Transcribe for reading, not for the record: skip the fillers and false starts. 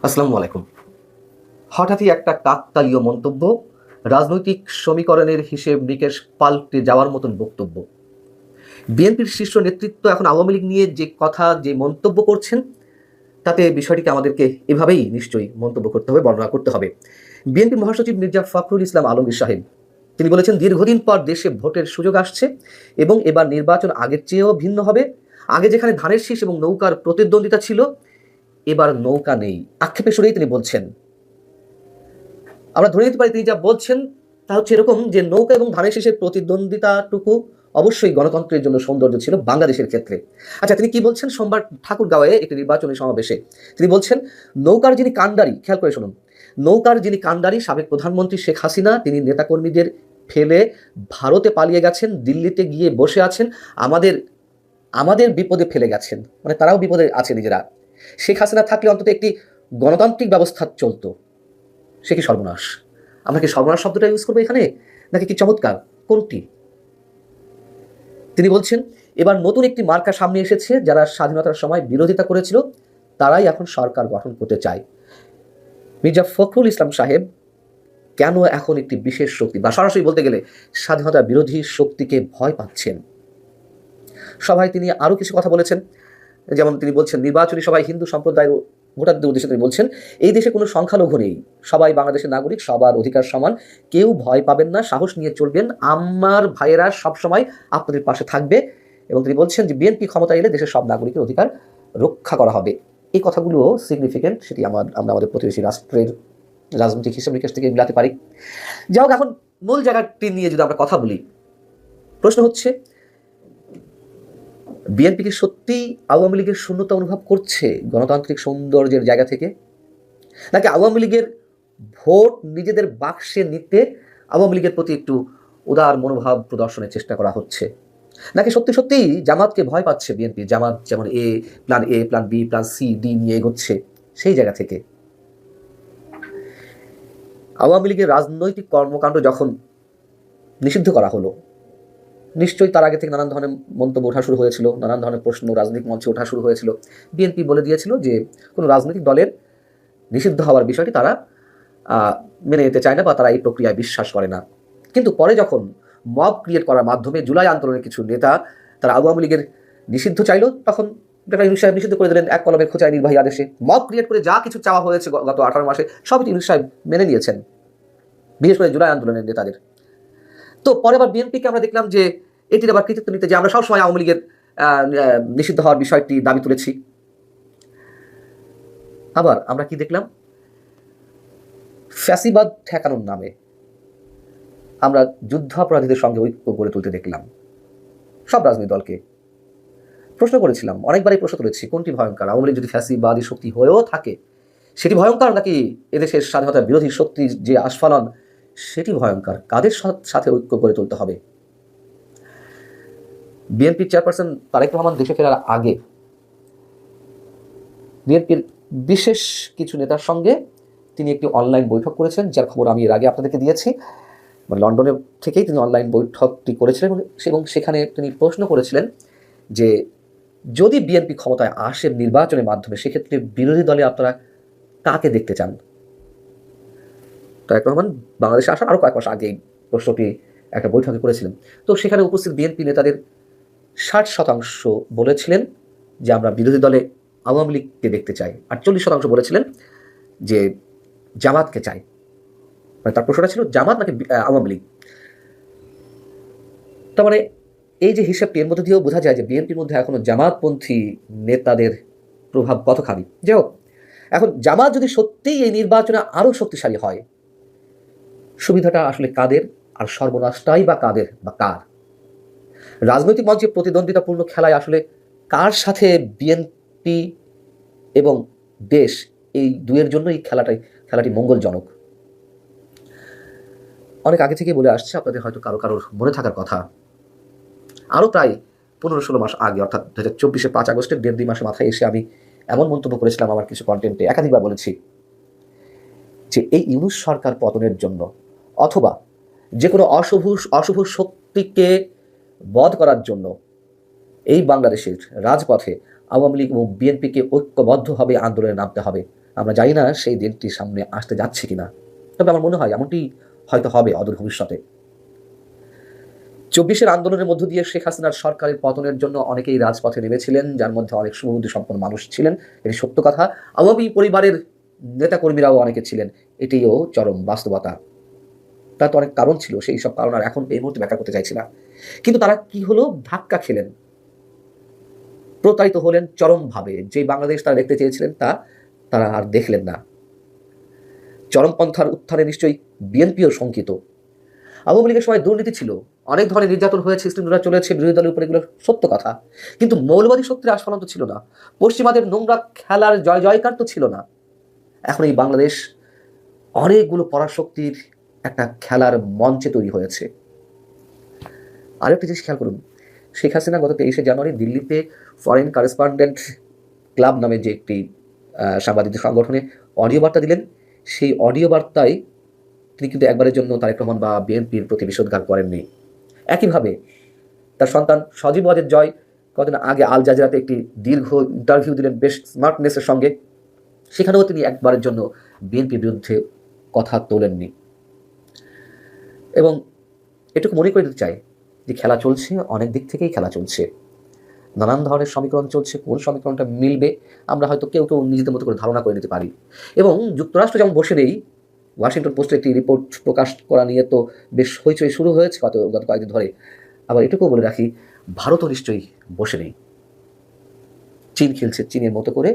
আসসালামু আলাইকুম। হঠাৎই একটা কাকতালীয় মন্তব্য, রাজনৈতিক সমীকরণের হিসেব নিকেশ পাল্টে যাওয়ার মতন বক্তব্য। বিএনপির শীর্ষ নেতৃত্ব এখন আওয়ামী লীগ নিয়ে যে মন্তব্য করছেন, তাতে বিষয়টিকে আমাদেরকে এভাবেই নিশ্চয়ই মন্তব্য করতে হবে, বর্ণনা করতে হবে। বিএনপির মহাসচিব মির্জা ফখরুল ইসলাম আলমগীর সাহেব তিনি বলেছেন, দীর্ঘদিন পর দেশে ভোটের সুযোগ আসছে এবং এবার নির্বাচন আগের চেয়েও ভিন্ন হবে। আগে যেখানে ধানের শীষ এবং নৌকার প্রতিদ্বন্দ্বিতা ছিল, এবার নৌকা নেই। আক্ষেপে সরেই তিনি বলছেন, আমরা ধরে নিতে পারি তিনি যা বলছেন তা হচ্ছে এরকম যে নৌকা এবং ধানের শীষের প্রতিদ্বন্দ্বিতাটুকু অবশ্যই গণতন্ত্রের জন্য সৌন্দর্য ছিল বাংলাদেশের ক্ষেত্রে। আচ্ছা, তিনি কি বলছেন সোমবার ঠাকুরগাঁওয়ে একটি নির্বাচনী সমাবেশে? তিনি বলছেন, নৌকার যিনি কাণ্ডারি, খেয়াল করে শুনুন, নৌকার যিনি কাণ্ডারি সাবেক প্রধানমন্ত্রী শেখ হাসিনা, তিনি নেতাকর্মীদের ফেলে ভারতে পালিয়ে গেছেন, দিল্লিতে গিয়ে বসে আছেন, আমাদের আমাদের বিপদে ফেলে গেছেন, মানে তারাও বিপদে আছে নিজেরা। শেখ হাসিনা থাকলে অন্তত একটি গণতান্ত্রিক ব্যবস্থা চলতো। সে কি সর্বনাশ? আমরা কি সর্বনাশ শব্দটা ইউজ করবো এখানে, নাকি কি চমৎকার, কোনটি? তিনি বলছেন, এবার নতুন একটি মার্কা সামনে এসেছে, যারা স্বাধীনতার সময় বিরোধিতা করেছিল তারাই এখন সরকার গঠন করতে চায়। মির্জা ফখরুল ইসলাম সাহেব কেন এখন একটি বিশেষ শক্তি বা সরাসরি বলতে গেলে স্বাধীনতা বিরোধী শক্তিকে ভয় পাচ্ছেন? সভায় তিনি আরো কিছু কথা বলেছেন, যেমন তিনি বলছেন, নির্বাচনী সভায় হিন্দু সম্প্রদায়ের ভোটারদের উদ্দেশ্যে তিনি বলছেন, এই দেশে কোনো সংখ্যালঘু নেই, সবাই বাংলাদেশের নাগরিক, সবার অধিকার সমান, কেউ ভয় পাবেন না, সাহস নিয়ে চলবেন, আমার ভাইয়েরা সবসময় আপনাদের পাশে থাকবে। এবং তিনি বলছেন যে বিএনপি ক্ষমতা এলে দেশের সব নাগরিকের অধিকার রক্ষা করা হবে। এই কথাগুলো সিগনিফিকেন্ট, সেটি আমরা আমাদের প্রতিবেশী রাষ্ট্রের রাজনৈতিক হিসাব নিকেশ থেকে মিলাতে পারি। যাই হোক, এখন মূল জায়গাটি নিয়ে যদি আমরা কথা বলি, প্রশ্ন হচ্ছে, বিএনপি কি সত্যিই আওয়ামী লীগের শূন্যতা অনুভব করছে গণতান্ত্রিক সৌন্দর্যের জায়গা থেকে, নাকি আওয়ামী লীগের ভোট নিজেদের বাক্সে নিতে আওয়ামী লীগের প্রতি একটু উদার মনোভাব প্রদর্শনের চেষ্টা করা হচ্ছে, নাকি সত্যি সত্যিই জামাতকে ভয় পাচ্ছে বিএনপি? জামাত যেমন plan A, plan B, plan C, D নিয়ে এগোচ্ছে, সেই জায়গা থেকে আওয়ামী লীগের রাজনৈতিক কর্মকাণ্ড যখন নিষিদ্ধ করা হলো, নিশ্চয়ই তার আগে থেকে নানান ধরনের মন্তব্য ওঠা শুরু হয়েছিল, নানান ধরনের প্রশ্ন রাজনৈতিক মঞ্চে ওঠা শুরু হয়েছিল। বিএনপি বলে দিয়েছিল যে কোনো রাজনৈতিক দলের নিষিদ্ধ হওয়ার বিষয়টি তারা মেনে নিতে চায় না বা তারা এই প্রক্রিয়ায় বিশ্বাস করে না। কিন্তু পরে যখন মব ক্রিয়েট করার মাধ্যমে জুলাই আন্দোলনের কিছু নেতা তারা আওয়ামী লীগের নিষিদ্ধ চাইল, তখন ডক্টর ইউনূস সাহেব নিষিদ্ধ করে দিলেন এক কলমের খোঁচায় নির্বাহী আদেশে। মব ক্রিয়েট করে যা কিছু চাওয়া হয়েছে গত 18 মাসে সবই ইউনূস সাহেব মেনে নিয়েছেন, বিশেষ করে জুলাই আন্দোলনের নেতাদের। তো পরে আবার বিএনপিকে আমরা দেখলাম যে এটির আবার কৃতিত্ব নিতে, যে আমরা সবসময় আওয়ামী লীগের নিষিদ্ধ হওয়ার বিষয়টি দাবি তুলেছি। আবার আমরা কি দেখলাম, ফ্যাসিবাদ ঠেকানোর নামে আমরা যুদ্ধাপরাধীদের সঙ্গে ঐক্য গড়ে তুলতে দেখলাম সব রাজনৈতিক দলকে। প্রশ্ন করেছিলাম, অনেকবারই প্রশ্ন তুলেছি, কোনটি ভয়ঙ্কর? আওয়ামী লীগ যদি ফ্যাসিবাদী শক্তি হয়েও থাকে সেটি ভয়ঙ্কর, নাকি এদেশের স্বাধীনতা বিরোধী শক্তির যে আস্ফালন সেটি ভয়ঙ্কর? কাদের সাথে ঐক্য গড়ে তুলতে হবে? বিএনপির চেয়ারপারসন তারেক রহমান দেশে ফেরার আগে বিএনপির বিশেষ কিছু নেতার সঙ্গে তিনি একটি অনলাইন বৈঠক করেছেন, যার খবর আমি এর আগে আপনাদেরকে দিয়েছি। মানে লন্ডনের থেকেই তিনি অনলাইন বৈঠকটি করেছিলেন এবং সেখানে তিনি প্রশ্ন করেছিলেন যে যদি বিএনপি ক্ষমতায় আসে নির্বাচনের মাধ্যমে, সেক্ষেত্রে বিরোধী দলে আপনারা কাকে দেখতে চান? তারেক রহমান বাংলাদেশে আসার আরও কয়েক মাস আগে এই প্রশ্নটি একটা বৈঠকে করেছিলেন। তো সেখানে উপস্থিত বিএনপি নেতাদের 60% বলেছিলেন যে আমরা বিরোধী দলে আওয়ামী লীগকে দেখতে চাই, আর 40% বলেছিলেন যে জামাতকে চাই। মানে তার প্রশ্নটা ছিল জামাত নাকি আওয়ামী লীগ। তার মানে এই যে হিসাবটি, এর মধ্যে দিয়েও বোঝা যায় যে বিএনপির মধ্যে এখনো জামাতপন্থী নেতাদের প্রভাব কতখানি। যাই হোক, এখন জামাত যদি সত্যিই এই নির্বাচনে আরও শক্তিশালী হয়, সুবিধাটা আসলে কাদের, আর সর্বনাশটাই বা কাদের বা কার? রাজনৈতিক মঞ্চে প্রতিদ্বন্দ্বিতাপূর্ণ খেলায় আসলে কার সাথে বিএনপি এবং দেশ, এই দুয়ের জন্য এই খেলাটি মঙ্গলজনক? অনেক আগে থেকে বলে আসছে, আপনাদের হয়তো কারোর মনে থাকার কথা, আরও প্রায় 15-16 মাস আগে, অর্থাৎ 2024 5 আগস্টের 1.5-2 মাসের মাথায় এসে আমি এমন মন্তব্য করেছিলাম আমার কিছু কন্টেন্টে, একাধিকবার বলেছি যে এই ইউনূস সরকার পতনের জন্য অথবা যে কোনো অশুভ শক্তিকে বধ করার জন্য এই বাংলাদেশের রাজপথে আওয়ামী লীগ এবং বিএনপিকে ঐক্যবদ্ধভাবে আন্দোলনে নামতে হবে। আমরা জানি না সেই দিনটি সামনে আসতে যাচ্ছে কিনা, তবে আমার মনে হয় এমনটি হয়তো হবে অদূর ভবিষ্যতে। 24-এর আন্দোলনের মধ্য দিয়ে শেখ হাসিনার সরকারের পতনের জন্য অনেকেই রাজপথে নেমেছিলেন, যার মধ্যে অনেক সুবুদ্ধি সম্পন্ন মানুষ ছিলেন, এটি সত্য কথা। আওয়ামী পরিবারের নেতাকর্মীরাও অনেকে ছিলেন, এটিও চরম বাস্তবতা। তার তো অনেক কারণ ছিল, সেই সব কারণ আর এখন এই মুহূর্তে ব্যাখ্যা করতে চাইছি না। কিন্তু তারা কি হলো, ধাক্কা খেলেন, প্রতারিত হলেন চরমভাবে। যে বাংলাদেশ তারা দেখতে চেয়েছিলেন তা তারা আর দেখলেন না। চরমপন্থার উত্থানে নিশ্চয়ই বিএনপিও শঙ্কিত। আওয়ামী লীগের সময় দুর্নীতি ছিল, অনেক ধরনের নির্যাতন হয়েছে, স্ত্রীরা চলেছে বিরোধী দলের উপরে, এগুলো সত্য কথা। কিন্তু মৌলবাদী শক্তির আস্ফালন তো ছিল না, পশ্চিমাদের নোংরা খেলার জয় জয়কার তো ছিল না। এখন এই বাংলাদেশ অনেকগুলো পরাশক্তির একটা খেলার মঞ্চে তৈরি হয়েছে। আরেকটি জিনিস খেয়াল করুন, শেখ হাসিনা গত 23শে জানুয়ারি দিল্লিতে ফরেন করেসপন্ডেন্ট ক্লাব নামে যে একটি সাংবাদিক সংগঠনে অডিও বার্তা দিলেন। সেই অডিও বার্তায় তিনি কিন্তু একবারের জন্য তারেক রহমান বা বিএনপির প্রতি বিষোদ্গার করেননি। একইভাবে তার সন্তান সজীব ওয়াজেদ জয় কদিন আগে আল জাজিরাতে একটি দীর্ঘ ইন্টারভিউ দিলেন বেশ স্মার্টনেসের সঙ্গে, সেখানেও তিনি একবারের জন্য বিএনপির বিরুদ্ধে কথা তোলেননি। এবং এটুকু মনে করে দিতে চাই যে খেলা চলছে, অনেক দিক থেকেই খেলা চলছে, নানান ধরনের সমীকরণ চলছে। কোন সমীকরণটা মিলবে আমরা হয়তো কেউ কেউ নিজেদের মতো করে ধারণা করে নিতে পারি। এবং যুক্তরাষ্ট্র যেমন বসে নেই, ওয়াশিংটন পোস্টের একটি রিপোর্ট প্রকাশ করা নিয়ে তো বেশ হইচই শুরু হয়েছে গত কয়েকদিন ধরে। আবার এটুকুও বলে রাখি, ভারতও নিশ্চয়ই বসে নেই। চীন খেলছে চীনের মতো করে,